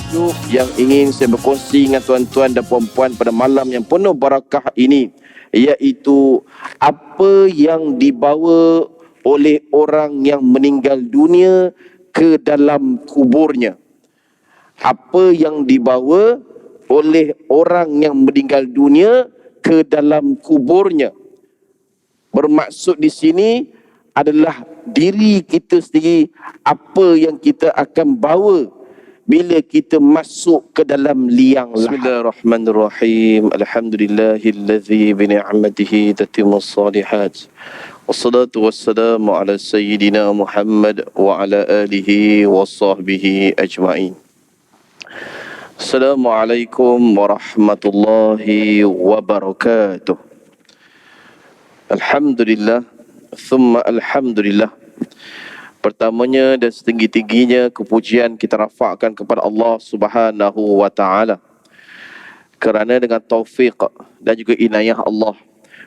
tajuk yang ingin saya berkongsi dengan tuan-tuan dan puan-puan pada malam yang penuh barakah ini, iaitu apa yang dibawa oleh orang yang meninggal dunia ke dalam kuburnya. Apa yang dibawa oleh orang yang meninggal dunia ke dalam kuburnya. Bermaksud di sini adalah diri kita sendiri, apa yang kita akan bawa bila kita masuk ke dalam liang lahat. Bismillahirrahmanirrahim. Alhamdulillahillazi bi ni'matihi tatimmus shalihat. Wassalatu wassalamu ala sayyidina Muhammad wa ala alihi wa sahbihi ajma'in. Assalamualaikum warahmatullahi wabarakatuh. Alhamdulillah, thumma alhamdulillah. Pertamanya dan setinggi-tingginya kepujian kita rafakkan kepada Allah Subhanahu wa taala. Kerana dengan taufik dan juga inayah Allah,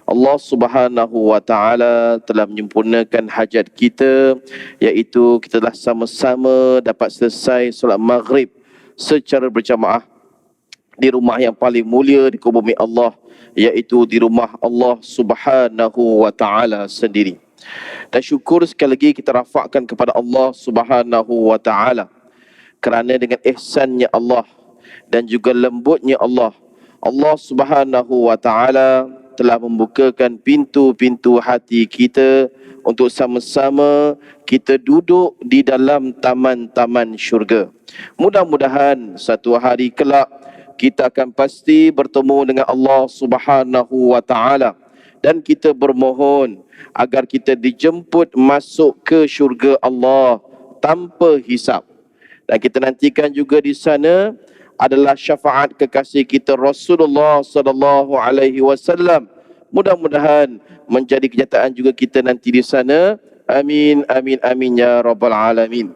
Allah Subhanahu wa taala telah menyempurnakan hajat kita, iaitu kita telah sama-sama dapat selesai solat maghrib secara berjamaah di rumah yang paling mulia di bumi Allah, iaitu di rumah Allah Subhanahu wa taala sendiri. Dan syukur sekali lagi kita rafakkan kepada Allah Subhanahu wa taala kerana dengan ihsannya Allah dan juga lembutnya Allah, Allah Subhanahu wa taala telah membukakan pintu-pintu hati kita untuk sama-sama kita duduk di dalam taman-taman syurga. Mudah-mudahan satu hari kelak kita akan pasti bertemu dengan Allah Subhanahu wa taala, dan kita bermohon agar kita dijemput masuk ke syurga Allah tanpa hisab. Dan kita nantikan juga di sana adalah syafaat kekasih kita Rasulullah sallallahu alaihi wasallam. Mudah-mudahan menjadi kenyataan juga kita nanti di sana. Amin, amin, amin ya rabbal alamin.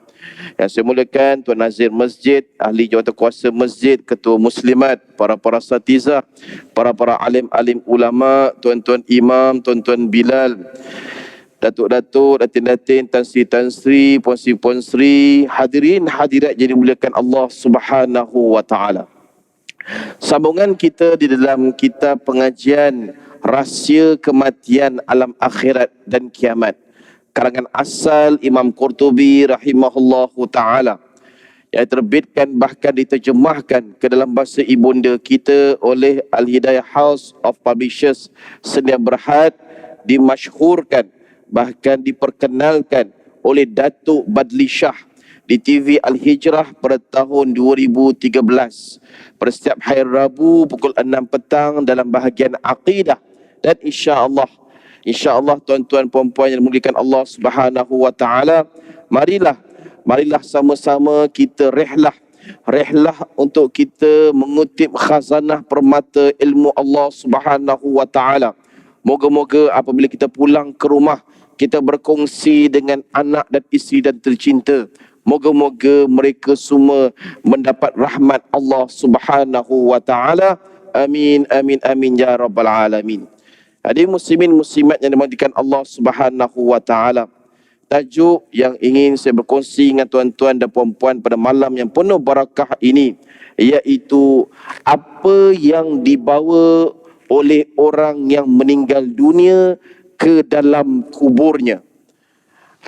Yang saya muliakan Tuan Nazir Masjid, ahli jawatankuasa masjid, ketua muslimat, para asatizah, para alim-alim ulama, tuan-tuan imam, tuan-tuan Bilal, datuk-datuk, datin-datin, tan sri, puan sri, hadirin hadirat yang dimuliakan Allah Subhanahu wa taala. Sambungan kita di dalam kitab pengajian Rahsia Kematian Alam Akhirat dan Kiamat, karangan asal Imam Qurtubi rahimahullahu ta'ala, yang terbitkan bahkan diterjemahkan ke dalam bahasa ibunda kita oleh Al-Hidayah House of Publishers Sedia Berhad, dimasyhurkan bahkan diperkenalkan oleh Datuk Badli Shah di TV Al-Hijrah pada tahun 2013 pada setiap hari Rabu pukul 6 petang dalam bahagian Aqidah. Dan InsyaAllah tuan-tuan puan-puan yang dimuliakan Allah Subhanahu wa taala, marilah sama-sama kita rehlah untuk kita mengutip khazanah permata ilmu Allah Subhanahu wa taala. Moga-moga apabila kita pulang ke rumah, kita berkongsi dengan anak dan isteri dan tercinta. Moga-moga mereka semua mendapat rahmat Allah Subhanahu wa taala. Amin, amin, amin ya rabbal alamin. Hadirin muslimin muslimat yang dimuliakan Allah Subhanahu wa taala. Tajuk yang ingin saya berkongsi dengan tuan-tuan dan puan-puan pada malam yang penuh barakah ini, iaitu apa yang dibawa oleh orang yang meninggal dunia ke dalam kuburnya.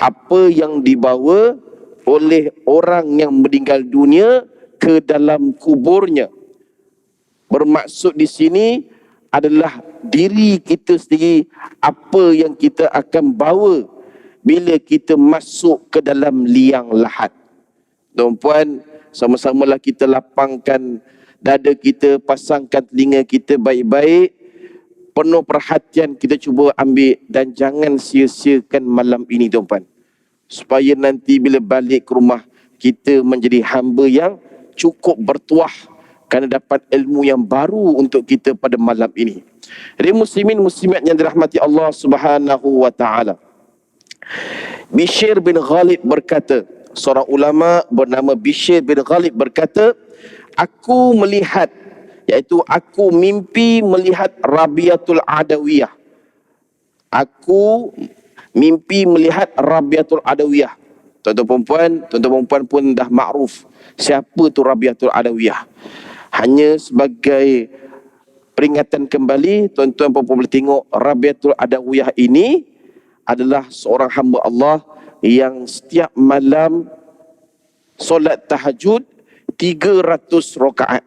Apa yang dibawa oleh orang yang meninggal dunia ke dalam kuburnya. Bermaksud di sini adalah diri kita sendiri, apa yang kita akan bawa bila kita masuk ke dalam liang lahat. Tuan-puan, sama-samalah kita lapangkan dada kita, pasangkan telinga kita baik-baik, penuh perhatian kita cuba ambil, dan jangan sia-siakan malam ini tuan-puan, supaya nanti bila balik ke rumah kita menjadi hamba yang cukup bertuah kerana dapat ilmu yang baru untuk kita pada malam ini. Jadi muslimin muslimat yang dirahmati Allah Subhanahu wa taala, Bishr bin Ghalib berkata, seorang ulama bernama Bishr bin Ghalib berkata, aku melihat, iaitu aku mimpi melihat Rabiatul Adawiyah. Aku mimpi melihat Rabiatul Adawiyah. Tuan-tuan perempuan pun dah makruf siapa tu Rabiatul Adawiyah. Hanya sebagai peringatan kembali, tuan-tuan perempuan boleh tengok Rabiatul Adawiyah ini adalah seorang hamba Allah yang setiap malam solat tahajud 300 rakaat.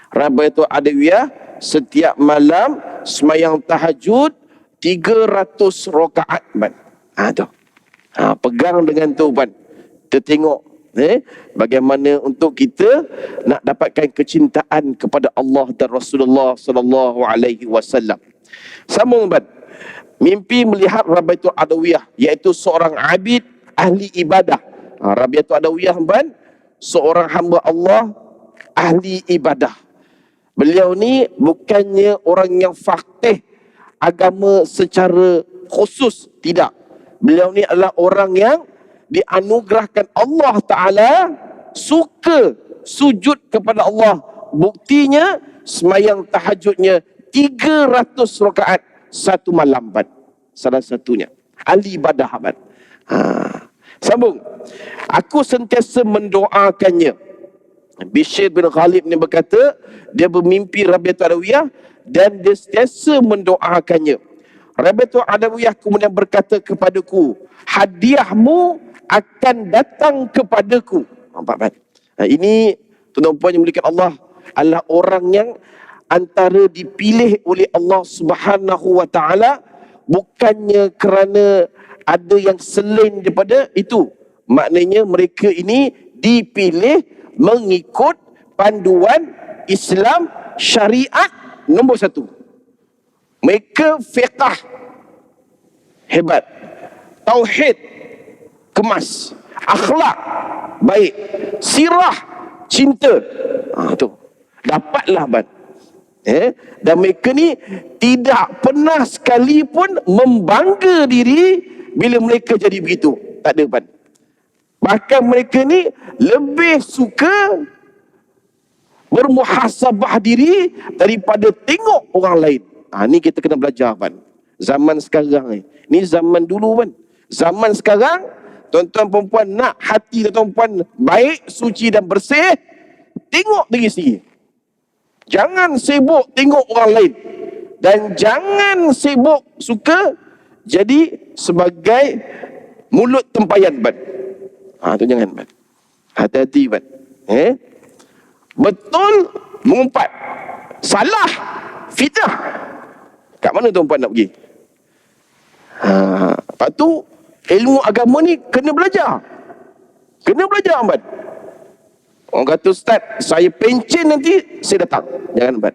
Rabiatul Adawiyah setiap malam semayang tahajud 300 rakaat. Tu. Pegang dengan tu kita tengok bagaimana untuk kita nak dapatkan kecintaan kepada Allah dan Rasulullah sallallahu alaihi wasallam. Sambung mimpi melihat Rabiatul Adawiyah, iaitu seorang abid ahli ibadah. Rabiatul Adawiyah seorang hamba Allah ahli ibadah. Beliau ni bukannya orang yang faqih agama secara khusus, tidak. Beliau ni adalah orang yang dianugerahkan Allah Ta'ala suka sujud kepada Allah. Buktinya semayang tahajudnya 300 rakaat satu malam. Salah satunya ahli ibadah. Sambung. Aku sentiasa mendoakannya. Bishr bin Ghalib ni berkata, dia bermimpi Rabiatul Adawiyah dan dia sentiasa mendoakannya. Rabiatul Adawiyah kemudian berkata kepadaku, hadiahmu akan datang kepadaku. Nampak? Ini tuan-tuan yang muliakan Allah adalah orang yang antara dipilih oleh Allah Subhanahu wa taala, bukannya kerana ada yang selain daripada itu. Maknanya mereka ini dipilih mengikut panduan Islam syariat nombor 1. Mereka fiqh hebat, tauhid kemas, akhlak baik, sirah cinta. Tu dapatlah dan mereka ni tidak pernah sekalipun membangga diri bila mereka jadi begitu. Tak ada bahkan mereka ni lebih suka bermuhasabah diri daripada tengok orang lain. Ni kita kena belajar zaman sekarang ni zaman dulu zaman sekarang tuan-tuan perempuan nak hati tuan-tuan perempuan baik, suci dan bersih, tengok diri sendiri. Jangan sibuk tengok orang lain dan jangan sibuk suka jadi sebagai mulut tempayan tu jangan hati-hati betul mengumpat, salah fitnah. Kat mana tuan-puan nak pergi? Lepas tu ilmu agama ni kena belajar. Orang kata, ustaz, saya pencen nanti saya datang. Jangan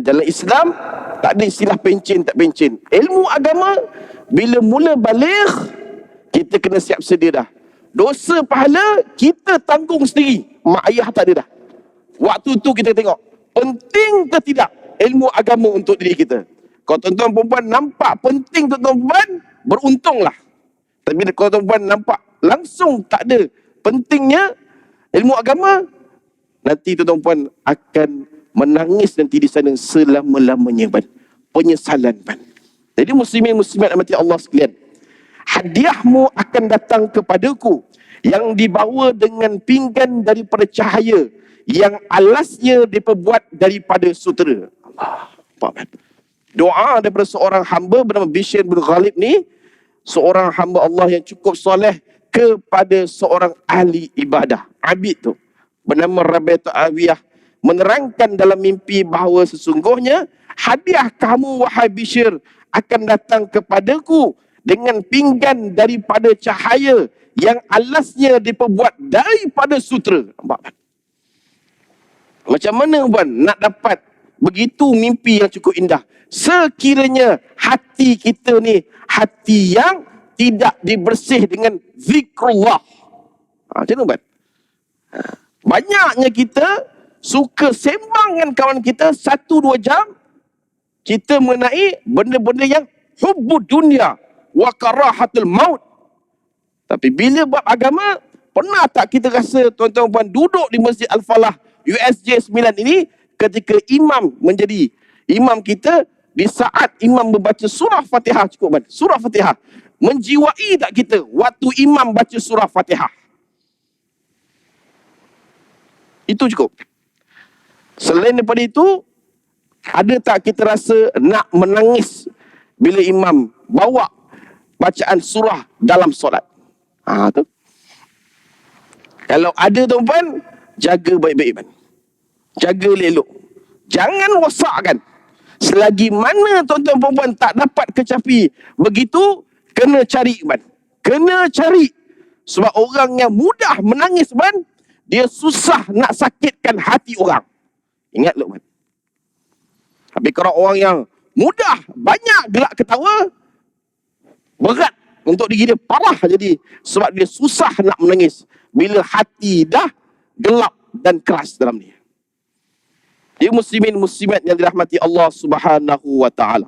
dalam Islam tak ada istilah pencen tak pencen. Ilmu agama bila mula baligh kita kena siap sedia dah. Dosa pahala kita tanggung sendiri. Mak ayah tak ada dah. Waktu tu kita tengok penting ke tidak ilmu agama untuk diri kita. Kalau tuan-tuan perempuan nampak penting tuan-tuan perempuan, beruntunglah. Tapi kalau tuan-tuan nampak langsung tak ada pentingnya ilmu agama, nanti tuan-tuan perempuan akan menangis nanti di sana selama-lamanya penyesalan Jadi muslimin muslimat amati Allah sekalian, hadiahmu akan datang kepadaku yang dibawa dengan pinggan daripada cahaya yang alasnya diperbuat daripada sutera. Allah. Doa daripada seorang hamba bernama Bishr bin Ghalib ni, seorang hamba Allah yang cukup soleh kepada seorang ahli ibadah, abid tu bernama Rabiatul Adawiyah, menerangkan dalam mimpi bahawa sesungguhnya hadiah kamu wahai Bishr akan datang kepadaku dengan pinggan daripada cahaya yang alasnya diperbuat daripada sutera. Nampak? Macam mana nak dapat begitu mimpi yang cukup indah? Sekiranya hati kita ni hati yang tidak dibersih dengan zikrullah. Macam mana banyaknya kita suka sembang dengan kawan kita 1-2 jam, kita mengenai benda-benda yang hubbud dunia wa karahatul maut. Tapi bila bab agama, pernah tak kita rasa tuan-tuan puan duduk di Masjid Al-Falah USJ 9 ini ketika imam menjadi imam kita, di saat imam membaca surah Fatihah, cukup surah Fatihah, Menjiwai tak kita waktu imam baca surah Fatihah? Itu cukup. Selain daripada itu, ada tak kita rasa nak menangis bila imam bawa bacaan surah dalam solat? Tu. Kalau ada tuan-tuan, jaga baik-baik, man. Jaga elok. Jangan rosakkan. Selagi mana tuan-tuan perempuan tak dapat kecapi begitu, kena cari, man. Kena cari. Sebab orang yang mudah menangis, man, dia susah nak sakitkan hati orang. Ingat lu, man. Tapi kalau orang yang mudah, banyak gelak ketawa, berat untuk diri dia, parah jadi. Sebab dia susah nak menangis bila hati dah gelap dan keras dalam dia. Dia muslimin muslimat yang dirahmati Allah Subhanahu wa taala.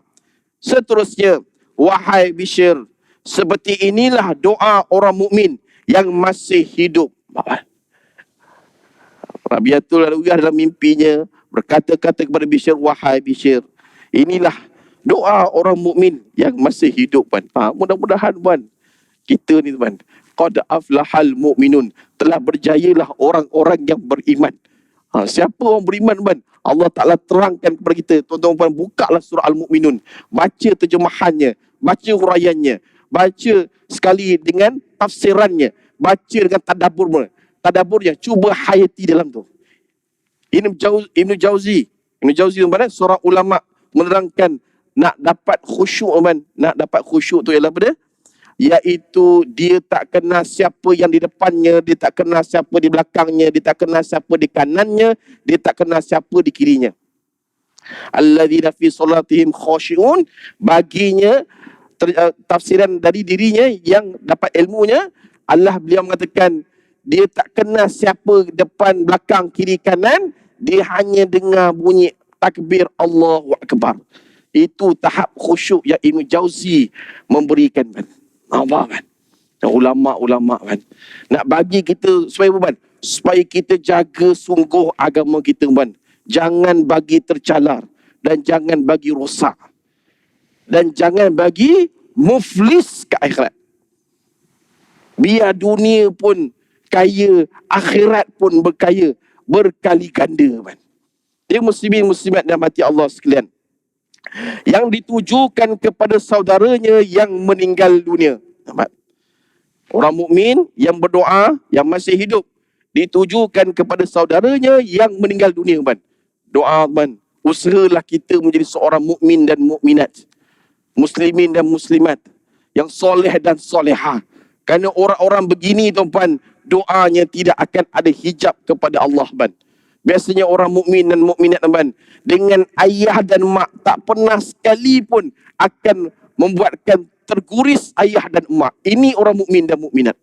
Seterusnya, wahai Bishr, seperti inilah doa orang mukmin yang masih hidup. Rabiatul Adawiyah dalam mimpinya berkata-kata kepada Bishr, wahai Bishr, inilah doa orang mukmin yang masih hidup, kan. Mudah-mudahan, kan, kita ni, kan, qad aflahal mu'minun, telah berjayalah orang-orang yang beriman. Siapa orang beriman, kan? Allah Ta'ala terangkan kepada kita. Tuan-tuan, bukalah surah Al-Mu'minun, baca terjemahannya, baca huraiannya, baca sekali dengan tafsirannya, baca dengan tadaburnya, cuba hayati dalam tu. Ibnu Jauzi surah ulama menerangkan nak dapat khusyuk, man. Nak dapat khusyuk tu ialah pada, iaitu dia tak kenal siapa yang di depannya, dia tak kenal siapa di belakangnya, dia tak kenal siapa di kanannya, dia tak kenal siapa di kirinya. Alladzina fi solatihim khashi'un, baginya tafsiran dari dirinya yang dapat ilmunya, beliau mengatakan dia tak kenal siapa depan, belakang, kiri, kanan, dia hanya dengar bunyi takbir Allahu Akbar. Itu tahap khusyuk yang Ibnu Jauzi memberikan, man. Nampak, kan? Ulama-ulama, kan, nak bagi kita supaya apa, man? Supaya kita jaga sungguh agama kita, man. Jangan bagi tercalar dan jangan bagi rosak dan jangan bagi muflis ke akhirat. Biar dunia pun kaya, akhirat pun berkaya, berkali ganda, man. Dia muslimin muslimat dan mati Allah sekalian, yang ditujukan kepada saudaranya yang meninggal dunia. Orang mukmin yang berdoa, yang masih hidup, ditujukan kepada saudaranya yang meninggal dunia, man. Doa, man. Usahalah kita menjadi seorang mukmin dan mukminat, muslimin dan muslimat yang soleh dan solehah. Kerana orang-orang begini, tuan-tuan, doanya tidak akan ada hijab kepada Allah, man. Biasanya orang mukmin dan mukminat, teman, dengan ayah dan mak tak pernah sekali pun akan membuatkan terguris ayah dan mak. Ini orang mukmin dan mukminat.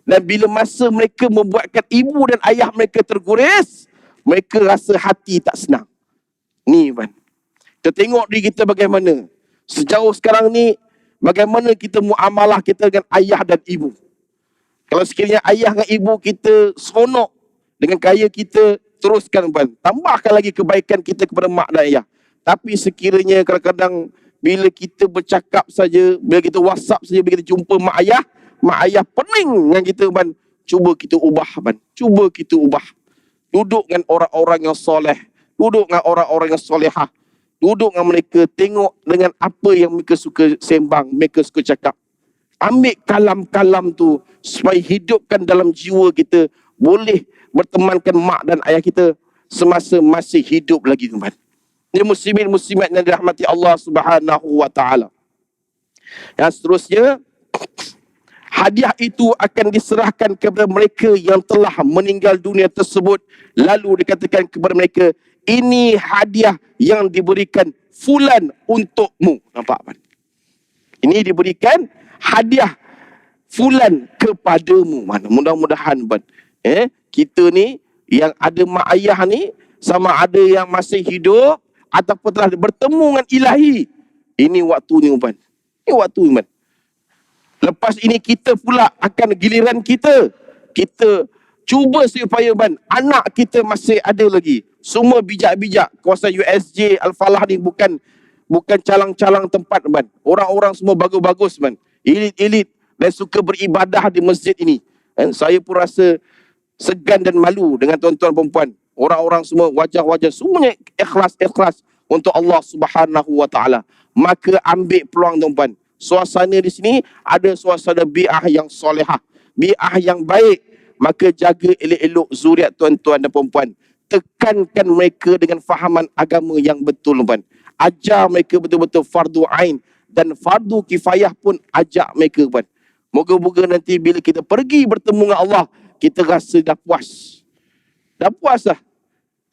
Dan bila masa mereka membuatkan ibu dan ayah mereka terguris, mereka rasa hati tak senang. Ni, man. Kita tengok diri kita bagaimana. Sejauh sekarang ni, bagaimana kita muamalah kita dengan ayah dan ibu. Kalau sekiranya ayah dan ibu kita seronok dengan kaya kita, teruskan, man. Tambahkan lagi kebaikan kita kepada mak dan ayah. Tapi sekiranya kadang-kadang bila kita bercakap saja, bila kita WhatsApp saja, bila kita jumpa mak ayah pening dengan kita, man. Cuba kita ubah, man. Cuba kita ubah. Duduk dengan orang-orang yang soleh, duduk dengan orang-orang yang solehah, duduk dengan mereka, tengok dengan apa yang mereka suka sembang, mereka suka cakap. Ambil kalam-kalam tu supaya hidupkan dalam jiwa kita, boleh bertemankan mak dan ayah kita semasa masih hidup lagi, teman. Ini muslimin muslimat yang dirahmati Allah Subhanahu wa taala. Yang seterusnya, hadiah itu akan diserahkan kepada mereka yang telah meninggal dunia tersebut. Lalu dikatakan kepada mereka, ini hadiah yang diberikan fulan untukmu. Nampak, man? Ini diberikan hadiah fulan kepadamu, man. Mudah-mudahan, man, kita ni yang ada mak ayah ni, sama ada yang masih hidup ataupun telah bertemu dengan ilahi, ini waktunya, man. Ini waktu, man. Lepas ini kita pula akan giliran kita. Kita cuba supaya, man, anak kita masih ada lagi. Semua bijak-bijak kawasan USJ Al-Falah ni bukan calang-calang tempat, man. Orang-orang semua bagus-bagus, man. elit-elit dan suka beribadah di masjid ini. Saya pun rasa segan dan malu dengan tuan-tuan perempuan. Orang-orang semua, wajah-wajah semuanya ikhlas untuk Allah Subhanahu wa taala. Maka ambil peluang tuan-tuan. Suasana di sini ada suasana bi'ah yang solehah, bi'ah yang baik. Maka jaga elok-elok zuriat tuan-tuan dan perempuan. Tekankan mereka dengan fahaman agama yang betul tuan-tuan. Ajar mereka betul-betul fardu ain dan fardu kifayah pun ajak mereka tuan. Moga-moga nanti bila kita pergi bertemu dengan Allah, kita rasa dah puas. Dah puas lah.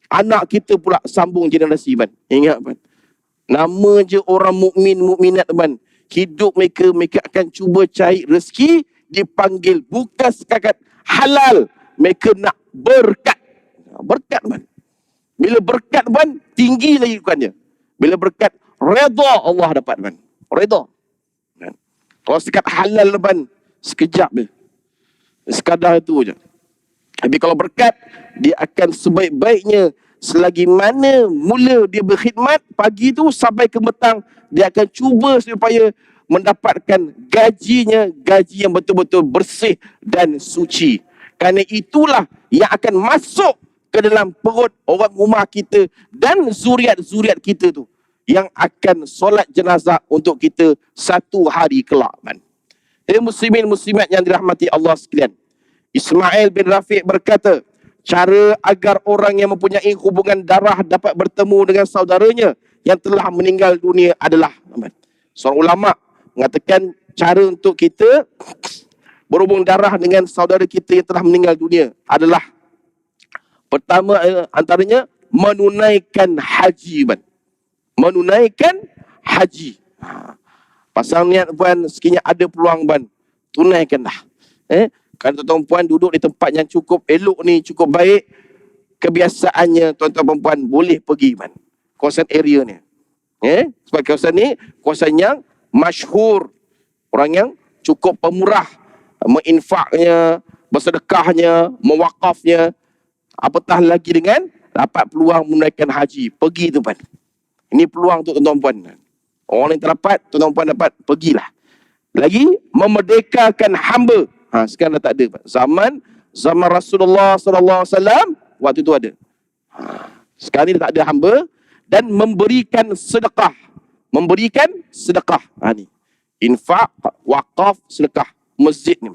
Anak kita pula sambung generasi tuan. Ingat tuan. Nama je orang mukmin mukminat tuan. Hidup mereka akan cuba cari rezeki, dipanggil bukan setakat halal, mereka nak berkat. Berkat tuan. Bila berkat tuan, tinggi lagi bukannya. Bila berkat, redha Allah dapat tuan. Redha. Kalau sekat halal tuan, sekejap je. Sekadar itu je. Tapi kalau berkat, dia akan sebaik-baiknya. Selagi mana mula dia berkhidmat pagi tu sampai ke petang, dia akan cuba supaya mendapatkan gajinya, gaji yang betul-betul bersih dan suci. Kerana itulah yang akan masuk ke dalam perut orang rumah kita dan zuriat-zuriat kita tu, yang akan solat jenazah untuk kita satu hari kelak. Muslimin muslimat yang dirahmati Allah sekalian, Ismail bin Rafiq berkata, cara agar orang yang mempunyai hubungan darah dapat bertemu dengan saudaranya yang telah meninggal dunia adalah, seorang ulama mengatakan cara untuk kita berhubung darah dengan saudara kita yang telah meninggal dunia adalah, pertama antaranya menunaikan haji. Menunaikan haji. Pasang niat puan, sekiranya ada peluang puan, tunaikanlah. Kalau tuan-tuan puan duduk di tempat yang cukup elok ni, cukup baik, kebiasaannya tuan-tuan perempuan boleh pergi puan, kawasan area ni. Sebab kawasan ni kawasan yang masyhur, orang yang cukup pemurah, menginfaknya, bersedekahnya, mewakafnya, apatah lagi dengan dapat peluang menunaikan haji. Pergi tu puan. Ini peluang untuk tuan-tuan puan. Orang yang tak dapat, tuan-tuan puan dapat, pergilah. Lagi memerdekakan hamba. Sekarang dah tak ada. Zaman Rasulullah SAW waktu itu ada. Sekarang ni dah tak ada hamba. Dan memberikan sedekah. Memberikan sedekah. Ni infak, wakaf, sedekah masjid ni.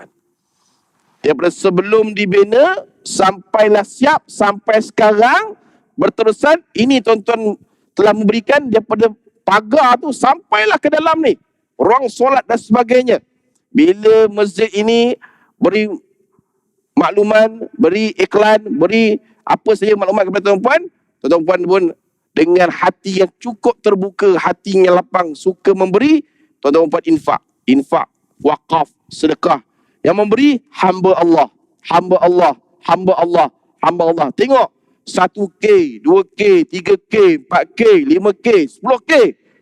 Daripada sebelum dibina sampailah siap sampai sekarang berterusan. Ini tuan-tuan telah memberikan daripada pagar tu sampailah ke dalam ni, ruang solat dan sebagainya. Bila masjid ini beri makluman, beri iklan, beri apa saja maklumat kepada tuan-tuan, tuan-tuan pun dengan hati yang cukup terbuka, hati yang lapang, suka memberi, tuan-tuan pun infak, wakaf, sedekah. Yang memberi hamba Allah, hamba Allah, hamba Allah, hamba Allah. Tengok 1K, 2K, 3K, 4K, 5K, 10K,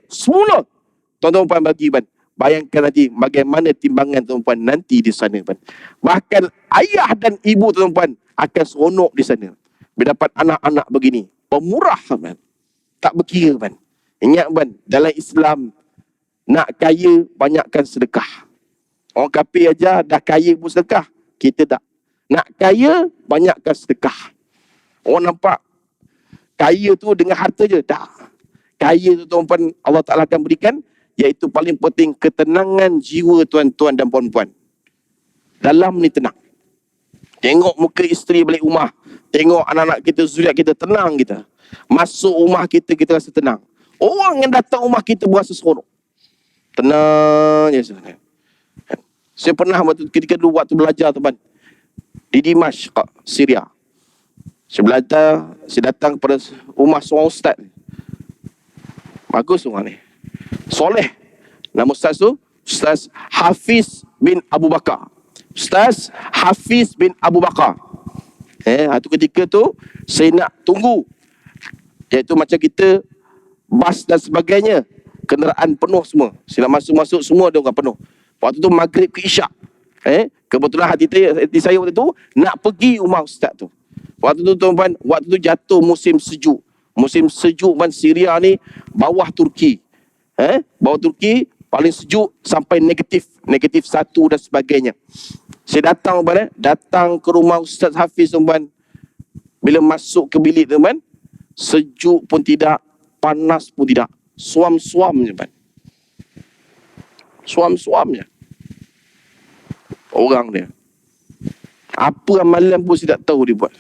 semula tuan-tuan puan bagi ban. Bayangkan nanti bagaimana timbangan tuan-tuan nanti di sana ban. Bahkan ayah dan ibu tuan-tuan akan seronok di sana bila dapat anak-anak begini. Pemurah ban. Tak berkira ban. Ingat ban, dalam Islam nak kaya banyakkan sedekah. Orang kafir aja dah kaya pun sedekah. Kita tak. Nak kaya banyakkan sedekah. Orang nampak kaya tu dengan harta je. Tak. Kaya tu tuan-tuan Allah Ta'ala akan berikan, iaitu paling penting ketenangan jiwa tuan-tuan dan puan-puan. Dalam ni tenang. Tengok muka isteri balik rumah. Tengok anak-anak kita, zuriat kita, tenang kita. Masuk rumah kita, kita rasa tenang. Orang yang datang rumah kita berasa seronok. Tenang je sebenarnya. Saya pernah ketika dulu waktu belajar teman di Dimashq, Syria. Saya datang kepada rumah seorang ustaz. Bagus orang ni. Soleh. Nama ustaz tu Ustaz Hafiz bin Abu Bakar. Ustaz Hafiz bin Abu Bakar. Itu ketika tu saya nak tunggu. Iaitu macam kita bas dan sebagainya, kenderaan penuh semua. Saya nak masuk-masuk semua ada orang penuh. Waktu tu maghrib ke isyak. Kebetulan hati saya waktu tu nak pergi rumah ustaz tu. Waktu tu tuan-tuan, waktu tu jatuh musim sejuk. Musim sejuk Syria ni bawah Turki. Bawah Turki Paling sejuk sampai negatif 1 dan sebagainya. Saya datang datang ke rumah Ustaz Hafiz tuan. Bila masuk ke bilik tuan, sejuk pun tidak, panas pun tidak, suam-suam je tuan. Suam-suam je orang dia. Apa amalan pun saya tak tahu dia buat.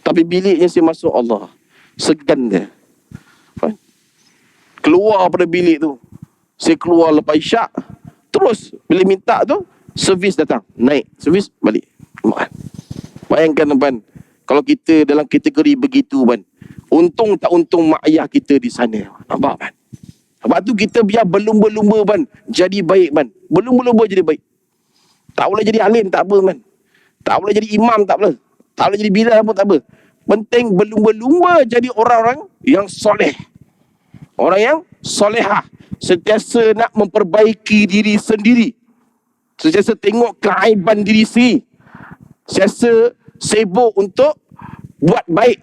Tapi biliknya saya masuk, Allah, segan dia. Keluar pada bilik tu, saya keluar lepas isyak. Terus bila minta tu, servis datang, naik servis balik makan. Bayangkan tuan, kalau kita dalam kategori begitu tuan, untung tak untung mak ayah kita di sana. Nampak tuan? Sebab tu kita biar berlumba-lumba tuan, jadi baik tuan. Berlumba-lumba jadi baik. Tak boleh jadi alim tak apa tuan. Tak boleh jadi imam tak apa. Tak boleh jadi bilal pun tak apa. Penting berlumba-lumba jadi orang-orang yang soleh. Orang yang solehah. Sentiasa nak memperbaiki diri sendiri. Sentiasa tengok keaiban diri sendiri. Sentiasa sibuk untuk buat baik.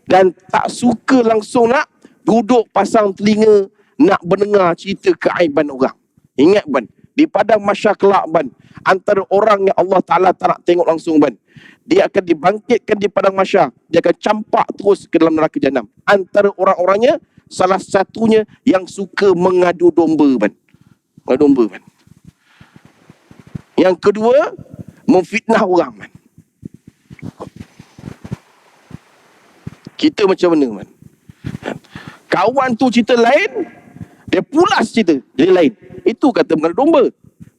Dan tak suka langsung nak duduk pasang telinga nak mendengar cerita keaiban orang. Ingat ban, di padang mahsyar kelak ban, antara orang yang Allah Ta'ala tak nak tengok langsung ban, dia akan dibangkitkan di padang mahsyar. Dia akan campak terus ke dalam neraka jahanam. Antara orang-orangnya, salah satunya yang suka mengadu domba ban. Mengadu domba ban. Yang kedua, memfitnah orang ban. Kita macam mana ban? Kawan tu cerita lain, dia pulas cerita jadi lain. Itu kata mengadu domba.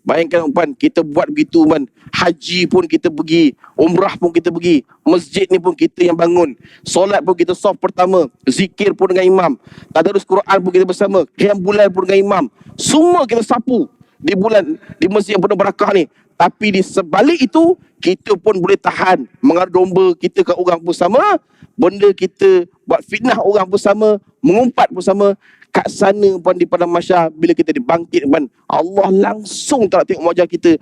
Bayangkan puan, kita buat begitu puan. Haji pun kita pergi, umrah pun kita pergi, masjid ni pun kita yang bangun, solat pun kita saf pertama, zikir pun dengan imam, tadarus Quran pun kita bersama, qiyam bulan pun dengan imam. Semua kita sapu di bulan, di masjid yang penuh barakah ni. Tapi di sebalik itu, kita pun boleh tahan mengadu domba kita ke orang pun sama, benda kita buat fitnah orang pun sama, mengumpat pun sama. Kat sana pun di padang mahsyar, bila kita dibangkit pun, Allah langsung tak nak tengok wajah kita.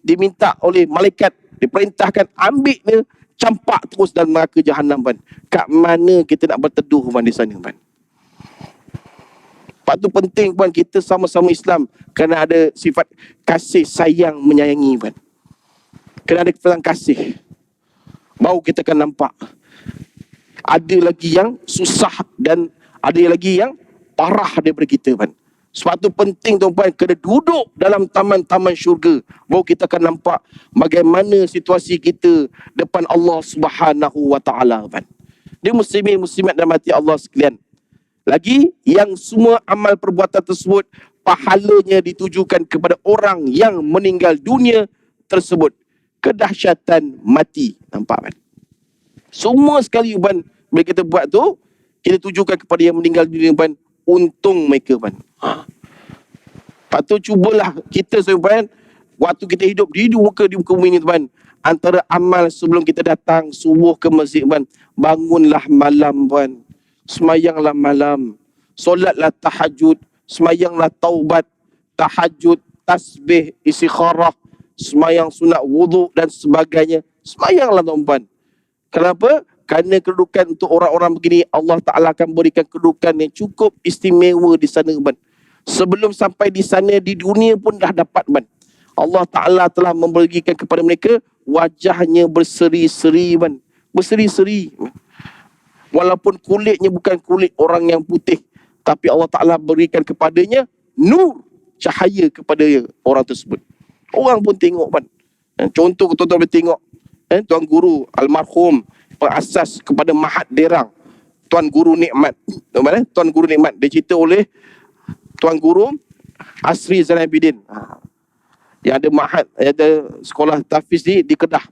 Diminta oleh malaikat, diperintahkan ambil dia, campak terus dalam neraka jahanam pun. Kat mana kita nak berteduh pun di sana pun. Sebab tu penting pun kita sama-sama Islam, kerana ada sifat kasih sayang menyayangi pun. Kena ada kefasan kasih, baru kita akan nampak. Ada lagi yang susah dan ada lagi yang parah daripada kita kan. Sebab tu penting tuan-tuan, kena duduk dalam taman-taman syurga, baru kita akan nampak bagaimana situasi kita depan Allah Subhanahu wa taala kan. Dia muslimin muslimat dan mati Allah sekalian. Lagi yang semua amal perbuatan tersebut pahalanya ditujukan kepada orang yang meninggal dunia tersebut. Kedahsyatan mati. Nampak kan? Semua sekali ban bila kita buat tu, kita tujukan kepada yang meninggal dunia ban, untung mereka ban. Lepas tu cubalah kita ban, waktu kita hidup di muka bumi ni ban, antara amal sebelum kita datang subuh ke masjid ban, bangunlah malam ban, semayanglah malam, solatlah tahajud, semayanglah taubat, tahajud, tasbih, istikharah, semayang sunat wuduk dan sebagainya. Semayanglah tuan-tuan. Kenapa? Kerana kedudukan untuk orang-orang begini, Allah Ta'ala akan berikan kedudukan yang cukup istimewa di sana ban. Sebelum sampai di sana, di dunia pun dah dapat ban. Allah Ta'ala telah memberikan kepada mereka wajahnya berseri-seri ban. Berseri-seri. Walaupun kulitnya bukan kulit orang yang putih, tapi Allah Ta'ala berikan kepadanya nur, cahaya kepada orang tersebut. Orang pun tengok ban. Contoh tuan-tuan boleh tengok, Tuan Guru almarhum pengasas kepada Mahat Derang, Tuan Guru Nikmat. Tuan Guru Nikmat, dia cerita oleh Tuan Guru Asri Zainal Abidin. Yang ada Mahat, ada sekolah tahfiz di Kedah.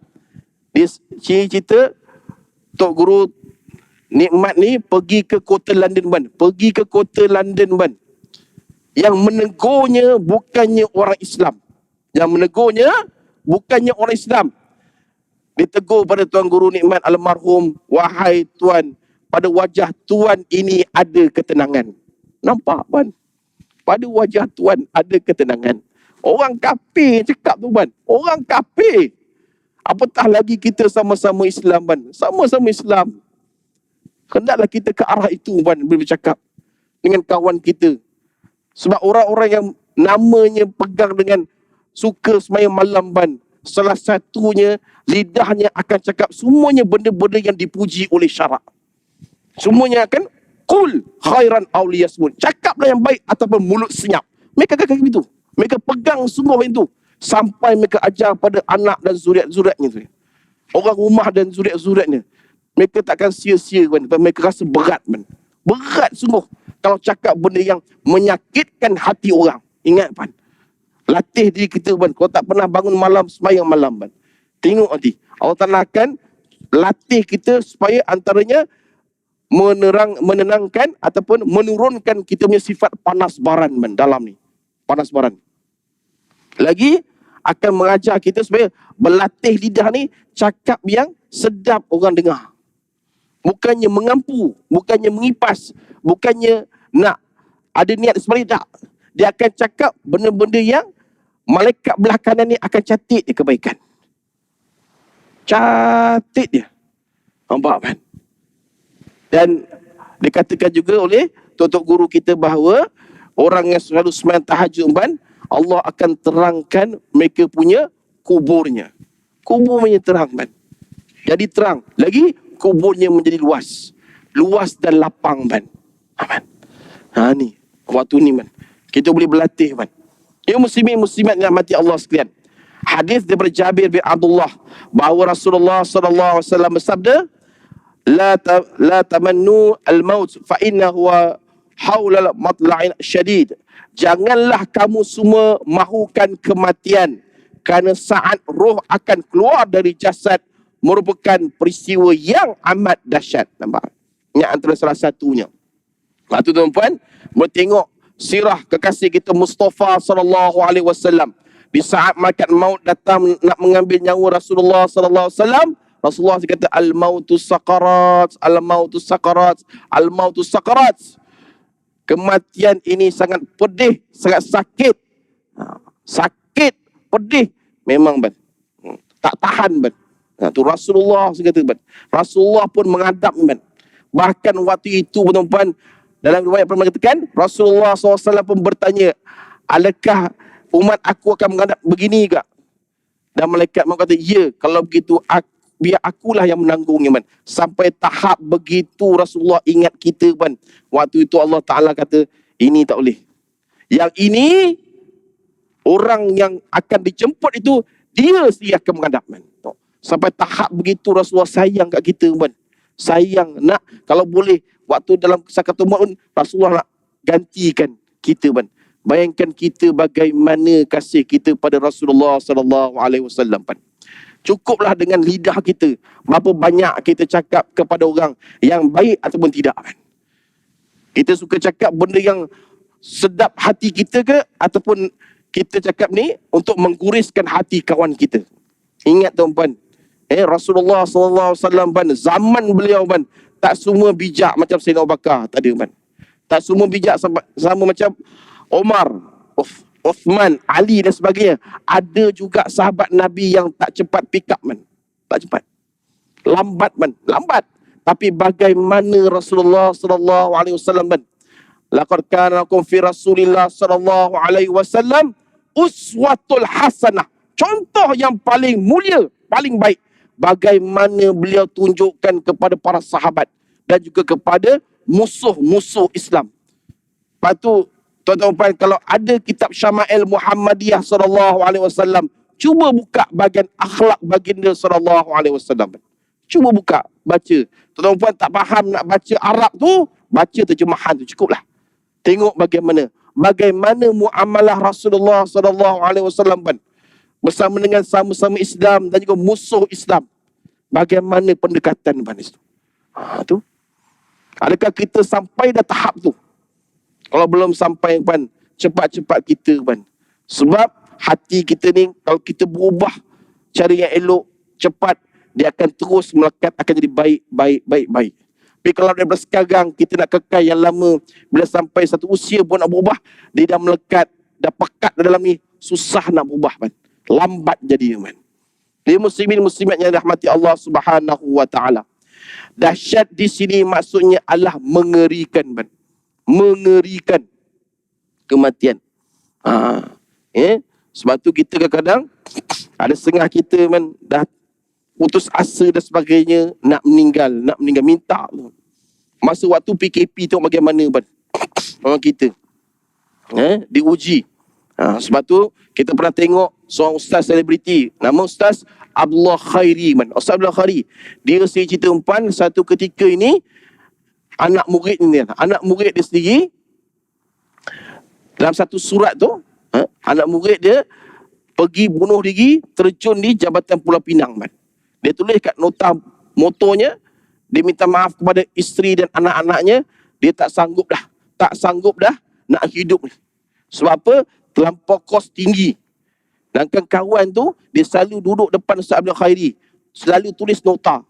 Dia cerita Tok Guru Nikmat ni pergi ke kota London ban. Pergi ke kota London ban. Yang menegurnya bukannya orang Islam. Yang menegurnya bukannya orang Islam. Ditegur pada Tuan Guru Nikmat almarhum, wahai Tuan, pada wajah Tuan ini ada ketenangan. Nampak ban? Pada wajah Tuan ada ketenangan. Orang kafir cakap tu ban. Orang kafir. Apatah lagi kita sama-sama Islam ban. Sama-sama Islam. Hendaklah kita ke arah itu ban, bila bercakap dengan kawan kita. Sebab orang-orang yang namanya pegang dengan suka semayang malam ban, salah satunya lidahnya akan cakap semuanya benda-benda yang dipuji oleh syarak. Semuanya akan qul khairan aw liyasmut. Cakaplah yang baik ataupun mulut senyap. Mereka akan begitu. Mereka pegang semua itu sampai mereka ajar pada anak dan zuriat-zuriatnya tu. Orang rumah dan zuriat-zuriatnya. Mereka takkan sia-sia kan. Mereka rasa berat kan. Berat sungguh kalau cakap benda yang menyakitkan hati orang. Ingat kan. Latih diri kita kan. Kalau tak pernah bangun malam, semayang malam kan. Tengok nanti. Allah Ta'ala akan latih kita supaya antaranya menenangkan ataupun menurunkan kita punya sifat panas baran kan, dalam ni. Panas baran. Lagi akan mengajar kita supaya berlatih lidah ni cakap yang sedap orang dengar. Bukannya mengampu, bukannya mengipas, bukannya nak ada niat sebenarnya tak. Dia akan cakap benda-benda yang malaikat belah kanan ni akan catat dia kebaikan. Catat dia. Nampak kan? Dan dikatakan juga oleh tuan-tuan guru kita bahawa orang yang selalu sembahyang tahajud ban, Allah akan terangkan mereka punya kuburnya. Kuburnya terang ban. Jadi terang. Lagi kuburnya menjadi luas. Luas dan lapang ban. Aman. Ni waktu ni man. Kita boleh berlatih man. Ya muslimin muslimat yang mati Allah sekalian. Hadis daripada Jabir bin Abdullah bahawa Rasulullah sallallahu alaihi wasallam bersabda, la tamannu al-maut fa innahu haula matla'in syadid. Janganlah kamu semua mahukan kematian kerana saat roh akan keluar dari jasad merupakan peristiwa yang amat dahsyat. Nampak? Ini antara salah satunya. Waktu tuan-tuan bertengok sirah kekasih kita Mustafa sallallahu alaihi wasallam. Di saat malaikat maut datang nak mengambil nyawa Rasulullah sallallahu alaihi wasallam, Rasulullah kata al-mautus sakarat, al-mautus sakarat, al-mautus sakarat. Kematian ini sangat pedih, sangat sakit. Sakit, pedih. Memang ban. Tak tahan ban. Tu Rasulullah kata ban. Rasulullah pun menghadap ban. Bahkan waktu itu tuan-tuan, dalam riwayat pernah mengatakan Rasulullah SAW pun bertanya, adakah umat aku akan menghadap begini ke? Dan malaikat maut kata, ya, kalau begitu biar akulah yang menanggungnya man. Sampai tahap begitu Rasulullah ingat kita man. Waktu itu Allah Ta'ala kata, ini tak boleh. Yang ini, orang yang akan dijemput itu, dia sendiri akan menghadap man. Sampai tahap begitu Rasulullah sayang kat kita man. Sayang nak, kalau boleh, waktu dalam sakaratul maut Rasulullah nak gantikan kita man. Bayangkan kita bagaimana kasih kita pada Rasulullah sallallahu alaihi wasallam pan. Cukuplah dengan lidah kita. Berapa banyak kita cakap kepada orang yang baik ataupun tidak kan. Kita suka cakap benda yang sedap hati kita ke, ataupun kita cakap ni untuk mengguriskan hati kawan kita. Ingat tuan-tuan, Rasulullah SAW ban, zaman beliau ban, tak semua bijak macam Sayyidina Abu Bakar, tak ada ban. Tak semua bijak sama macam Omar, Uthman, Ali dan sebagainya. Ada juga sahabat Nabi yang tak cepat pick up man. Tak cepat. Lambat man, lambat. Tapi bagaimana Rasulullah sallallahu alaihi wasallam man? Laqad kana lakum fi Rasulillah sallallahu alaihi wasallam uswatul hasanah. Contoh yang paling mulia, paling baik. Bagaimana beliau tunjukkan kepada para sahabat dan juga kepada musuh-musuh Islam. Lepas tu tuan-tuan, kalau ada kitab Syama'il Muhammadiyah sallallahu alaihi wasallam, cuba buka bahagian akhlak baginda sallallahu alaihi wasallam. Cuba buka, baca. Tuan-tuan tak faham nak baca Arab tu, baca terjemahan tu cukuplah. Tengok bagaimana muamalah Rasulullah sallallahu alaihi wasallam bersama dengan sama-sama Islam dan juga musuh Islam. Bagaimana pendekatan itu. Tu. Adakah kita sampai dah tahap tu? Kalau belum sampai pan, cepat-cepat kita pan. Sebab hati kita ni kalau kita berubah cara yang elok, cepat, dia akan terus melekat, akan jadi baik. Tapi kalau daripada sekarang kita nak kekal yang lama, bila sampai satu usia pun nak berubah, dia dah melekat, dah pekat dalam ni, susah nak berubah pan. Lambat jadi pan. Dia muslimin muslimat yang rahmati Allah Subhanahu wa taala. Dahsyat di sini maksudnya adalah mengerikan pan. Mengerikan. kematian. Sebab tu kita kadang-kadang ada setengah kita dah putus asa dan sebagainya, nak meninggal, minta. Masa waktu PKP tu bagaimana orang kita diuji. Sebab tu kita pernah tengok seorang ustaz selebriti, nama Ustaz Abdullah Khairi. Ustaz Abdullah Khairi, dia cerita satu ketika ini anak murid dia sendiri dalam satu surat tu, anak murid dia pergi bunuh diri, terjun di Jabatan Pulau Pinang. Dia tulis kat nota motonya, dia minta maaf kepada isteri dan anak-anaknya. Dia tak sanggup dah nak hidup ni. Sebab apa? Terlampau kos tinggi. Dan kawan tu, dia selalu duduk depan Ustaz Abdul Khairi, selalu tulis nota.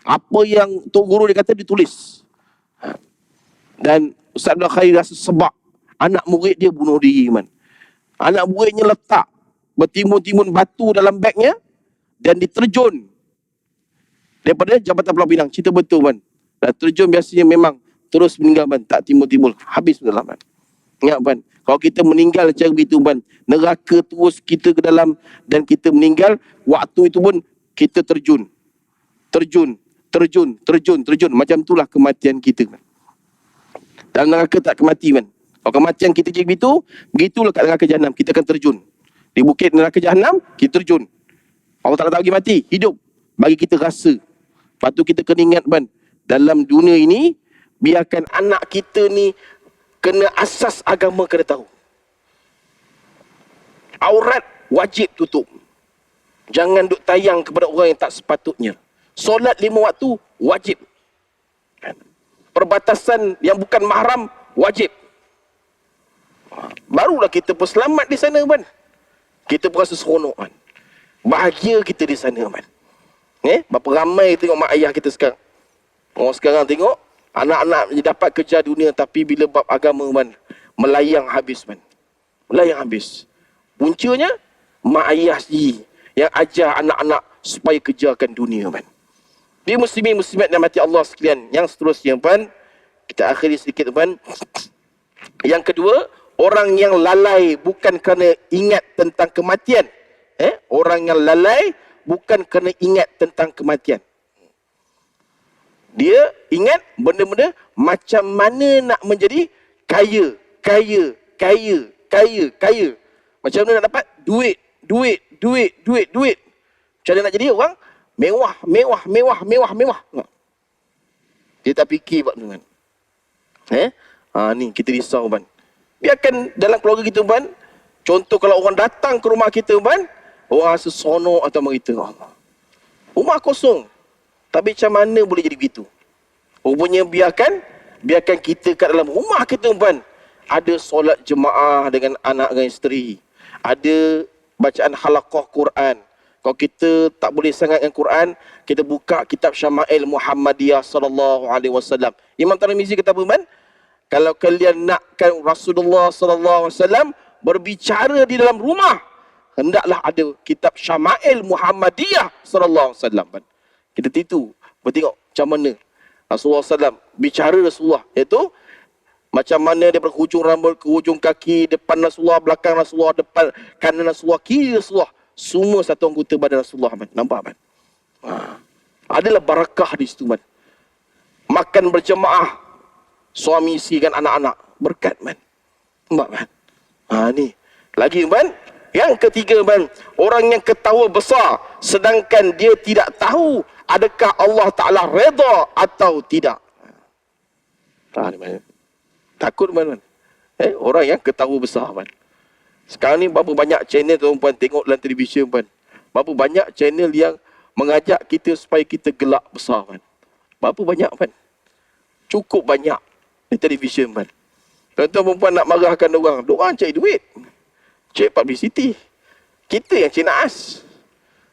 Apa yang Tok Guru dia kata, dia tulis. Dan Ustaz Abdul Khairi rasa sebab anak murid dia bunuh diri. Anak muridnya letak bertimbun-timbun batu dalam bagnya dan diterjun daripada Jabatan Pulau Pinang. Cerita betul Dan terjun biasanya memang terus meninggal tak timbul-timbul, habis dalam ingat kalau kita meninggal macam begitu neraka terus kita ke dalam dan kita meninggal, waktu itu pun kita terjun. Macam itulah kematian kita. Dalam neraka tak kemati Kalau kematian kita je begitu, begitulah kat neraka Jahanam, kita akan terjun. Di bukit neraka Jahanam, kita terjun. Allah Ta'ala tak bagi mati, hidup. Bagi kita rasa. Lepas tu kita kena ingat dalam dunia ini, biarkan anak kita ni kena asas agama kena tahu. Aurat wajib tutup. Jangan duk tayang kepada orang yang tak sepatutnya. Solat 5 waktu wajib. Perbatasan yang bukan mahram wajib. Barulah kita pun selamat di sana Kita pun rasa seronok Bahagia kita di sana berapa ramai tengok mak ayah kita sekarang. Orang sekarang tengok anak-anak dapat kerja dunia, tapi bila bab agama melayang habis melayang habis. Puncanya mak ayah sendiri yang ajar anak-anak supaya kerjakan dunia Dia muslimin muslimat dan mati Allah sekalian. Yang seterusnya kita akhiri sedikit Yang kedua, orang yang lalai bukan kerana ingat tentang kematian. Orang yang lalai bukan kerana ingat tentang kematian. Dia ingat benda-benda macam mana nak menjadi kaya. Macam mana nak dapat duit. Macam mana nak jadi orang mewah. Dia tak fikir ni kita risau Biarkan dalam keluarga kita contoh kalau orang datang ke rumah kita orang rasa seronok atau merita. Rumah kosong. Tapi macam mana boleh jadi begitu? Rupanya biarkan kita kat dalam rumah kita ada solat jemaah dengan anak dan isteri. Ada bacaan halaqah Quran. Kalau kita tak boleh sangat dengan Quran, kita buka kitab Syama'il Muhammadiyah sallallahu alaihi wasallam. Imam Tirmizi kata apa Kalau kalian nakkan Rasulullah sallallahu alaihi wasallam berbicara di dalam rumah, hendaklah ada kitab Syama'il Muhammadiyah sallallahu alaihi wasallam. Kita bertengok macam mana Rasulullah SAW bicara Rasulullah, iaitu macam mana dia berhujung rambut ke hujung kaki, depan Rasulullah, belakang Rasulullah, depan kanan Rasulullah, kiri Rasulullah, semua satu anggota badan Rasulullah. Nampak adalah barakah di situ Makan berjemaah, suami isteri dan anak-anak, berkat nampak ni lagi yang ketiga orang yang ketawa besar sedangkan dia tidak tahu adakah Allah Ta'ala redha atau tidak. Takut orang yang ketawa besar Sekarang ni berapa banyak channel tuan-tuan tengok dalam televisyen berapa banyak channel yang mengajak kita supaya kita gelak besar berapa banyak cukup banyak di televisyen tuan-tuan perempuan nak marahkan orang cari duit, cari publicity. Kita yang cari naas.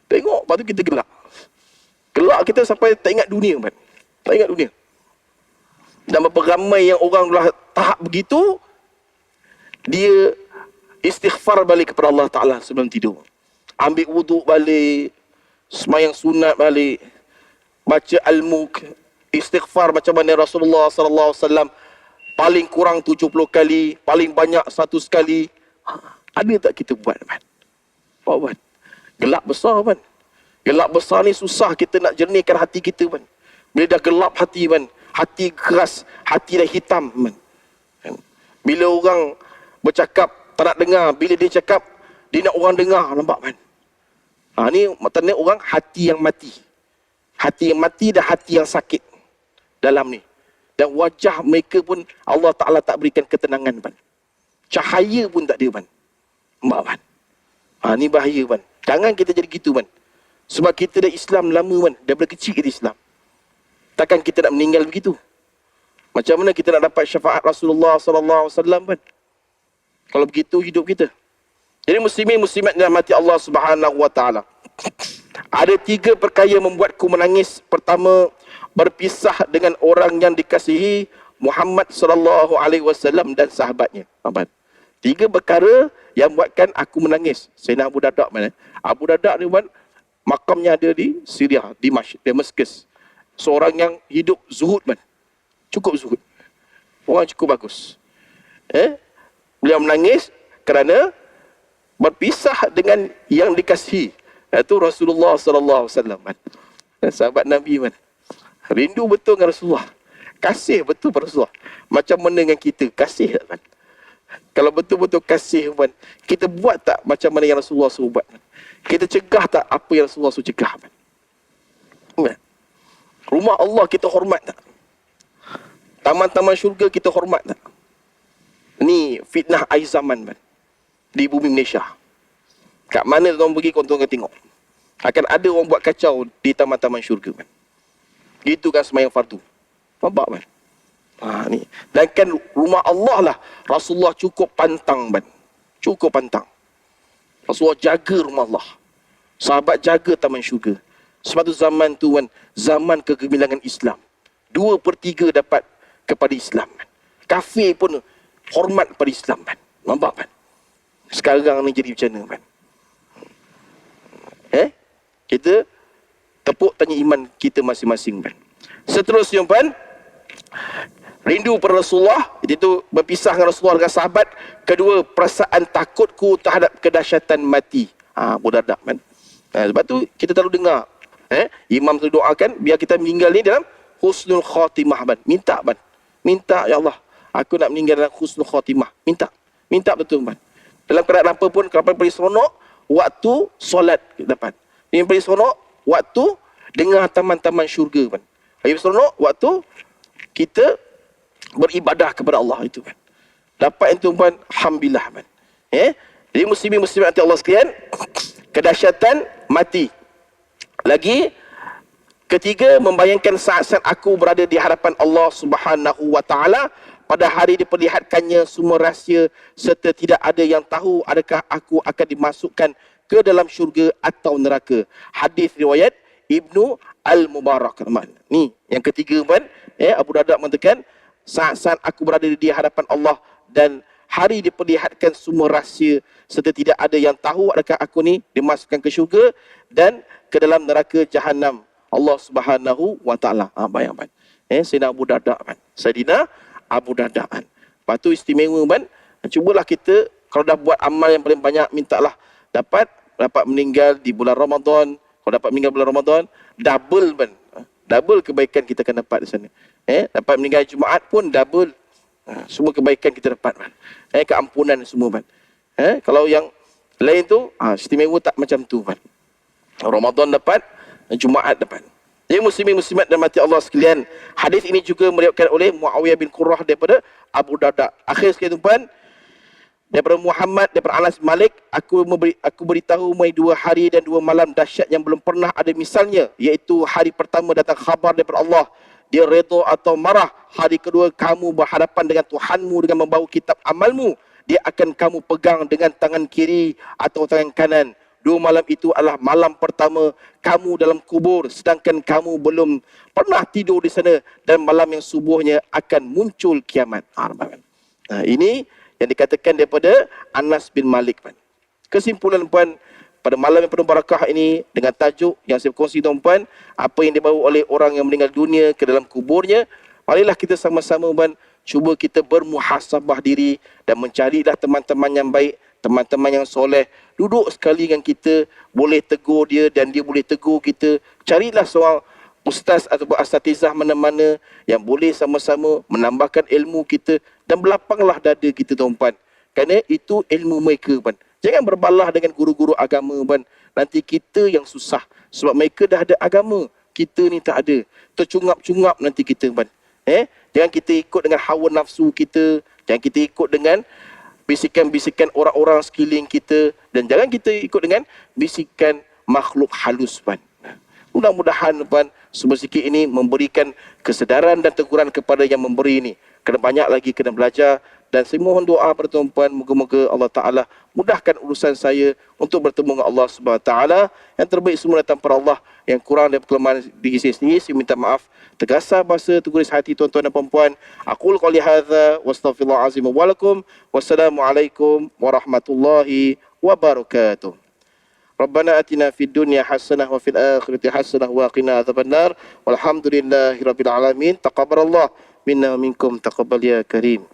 Tengok, lepas tu kita gelak. Gelak kita sampai tak ingat dunia tak ingat dunia. Dan berapa ramai yang orang dah tahap begitu, dia istighfar balik kepada Allah Ta'ala sebelum tidur. Ambil wuduk balik, semayang sunat balik, baca al-mulk, istighfar macam mana Rasulullah sallallahu alaihi wasallam paling kurang 70 kali, paling banyak 100 kali. Ada tak kita buat, man? Buat. Gelap besar, man. Gelap besar ni susah kita nak jernihkan hati kita, man. Bila dah gelap hati, man, hati keras, hati dah hitam, man. Bila orang bercakap tak nak dengar, bila dia cakap dia nak orang dengar, nampak, man? Ni maknanya orang hati yang mati. Hati yang mati dan hati yang sakit dalam ni. Dan wajah mereka pun Allah Ta'ala tak berikan ketenangan, man. Cahaya pun tak ada, man. Nampak, man? Ni bahaya, man. Jangan kita jadi gitu, man. Sebab kita dah Islam lama, man. Daripada kecil kita Islam. Takkan kita nak meninggal begitu? Macam mana kita nak dapat syafaat Rasulullah SAW, man? Kalau begitu hidup kita. Jadi muslimin muslimat dalam hati Allah Subhanahu Wa Ta'ala. Ada 3 perkara membuatku menangis. Pertama, berpisah dengan orang yang dikasihi Muhammad sallallahu alaihi wasallam dan sahabatnya. 3 perkara yang buatkan aku menangis. Sayyidina Abu Darda, mana? Abu Darda ni, man, makamnya ada di Syria, di Damaskus. Seorang yang hidup zuhud, man. Cukup zuhud. Orang cukup bagus. Beliau menangis kerana berpisah dengan yang dikasihi, iaitu Rasulullah sallallahu alaihi wasallam, man. Sahabat Nabi, man. Rindu betul dengan Rasulullah. Kasih betul pada Rasulullah. Macam mana dengan kita? Kasih tak, man? Kalau betul-betul kasih, man, kita buat tak macam mana yang Rasulullah suruh buat, man? Kita cegah tak apa yang Rasulullah suruh cegah, man? Rumah Allah kita hormat tak? Taman-taman syurga kita hormat tak? Ni fitnah akhir zaman, man, di bumi Malaysia. Kat mana tuan pergi, kau akan tengok. Akan ada orang buat kacau di taman-taman syurga, man. Gitu kan sembahyang fardu. Nampak, man? Ni. Dan kan rumah Allah lah Rasulullah cukup pantang, man. Cukup pantang. Rasulullah jaga rumah Allah. Sahabat jaga taman syurga. Sebab tu zaman tu, man, zaman kegemilangan Islam. 2/3 dapat kepada Islam, man. Kafir pun hormat pada Islam, man. Nampak, man? Sekarang ni jadi macam mana, man? Kita tepuk tanya iman kita masing-masing, man. Seterusnya, man, rindu pada Rasulullah, itu berpisah dengan Rasulullah dengan sahabat. Kedua, perasaan takutku terhadap kedahsyatan mati. Abu Darda, man. Sebab tu kita terlalu dengar imam tu doakan biar kita meninggal ni dalam husnul khatimah, man. Minta, man. Minta, ya Allah, aku nak meninggal dalam husnul khatimah. Minta. Minta betul, man. Dalam keadaan apa pun, kalau paling seronok waktu solat dapat. Yang paling seronok waktu dengar taman-taman syurga, man. Yang seronok waktu kita beribadah kepada Allah itu, man. Dapat itu, man. Alhamdulillah, man. Jadi muslimin muslimat hati Allah sekalian, kedahsyatan mati. Lagi ketiga, membayangkan saat-saat aku berada di hadapan Allah Subhanahu Wa Ta'ala pada hari diperlihatkannya semua rahsia serta tidak ada yang tahu adakah aku akan dimasukkan ke dalam syurga atau neraka. Hadis riwayat Ibnu Al-Mubarak. Ni yang ketiga, man. Abu Darda mengatakan saat-saat aku berada di hadapan Allah dan hari diperlihatkan semua rahsia serta tidak ada yang tahu adakah aku ni dimasukkan ke syurga dan ke dalam neraka jahanam Allah Subhanahu Wa Ta'ala. Bayang, man. Sayyidina Abu Darda, man. Sayyidina Abu Darda, man. Lepas tu istimewa, man. Cubalah kita kalau dah buat amal yang paling banyak, mintalah dapat meninggal di bulan Ramadan. Kalau dapat meninggal bulan Ramadan, double, man. Double kebaikan kita akan dapat di sana. Dapat meninggal Jumaat pun double. Semua kebaikan kita dapat, man. Keampunan semua, man. Kalau yang lain tu istimewa tak macam tu, man. Ramadan dapat, Jumaat dapat. Jadi muslimin muslimat dan mati Allah sekalian, hadis ini juga meriwayatkan oleh Muawiyah bin Qurrah daripada Abu Darda. Akhir sekali, tuan, daripada Muhammad, daripada Anas bin Malik, aku beritahu mengenai 2 hari dan 2 malam dahsyat yang belum pernah ada misalnya, iaitu hari pertama datang khabar daripada Allah, dia redha atau marah. Hari kedua kamu berhadapan dengan Tuhanmu dengan membawa kitab amalmu, dia akan kamu pegang dengan tangan kiri atau tangan kanan. 2 malam itu adalah malam pertama kamu dalam kubur, sedangkan kamu belum pernah tidur di sana, dan malam yang subuhnya akan muncul kiamat. Ini yang dikatakan daripada Anas bin Malik, man. Kesimpulan, puan, pada malam yang penuh barakah ini dengan tajuk yang saya kongsi, tuan-puan, apa yang dibawa oleh orang yang meninggal dunia ke dalam kuburnya, marilah kita sama-sama, puan, cuba kita bermuhasabah diri dan mencarilah teman-teman yang baik, teman-teman yang soleh. Duduk sekali dengan kita, boleh tegur dia dan dia boleh tegur kita. Carilah seorang ustaz ataupun asatizah mana-mana yang boleh sama-sama menambahkan ilmu kita, dan berlapanglah dada kita tuan-puan. Kerana itu ilmu mereka pan. Jangan berbalah dengan guru-guru agama pan. Nanti kita yang susah sebab mereka dah ada agama, kita ni tak ada. Tercungap-cungap nanti kita pan. Jangan kita ikut dengan hawa nafsu kita, jangan kita ikut dengan bisikan-bisikan orang-orang sekeliling kita, dan jangan kita ikut dengan bisikan makhluk halus pan. Mudah-mudahan pan semua sikit ini memberikan kesedaran dan teguran kepada yang memberi ini. Kena banyak lagi kena belajar, dan saya mohon doa pada tuan-puan, moga-moga Allah Ta'ala mudahkan urusan saya untuk bertemu dengan Allah Subhanahu Wa Ta'ala. Yang terbaik semua datang pada Allah, yang kurang dan kelemahan diri saya sendiri, saya minta maaf. Tergasah bahasa, terguris hati tuan-tuan dan puan-puan. Aqul qouli hadza wa astaghfirullah azim wa lakum. Wassalamualaikum warahmatullahi wabarakatuh. Rabbana atina fid dunya hasanah wa fil akhirati hasanah wa qina adzabannar. Walhamdulillahirabbil alamin. Taqabbalallah minna wa minkum, taqabbal ya karim.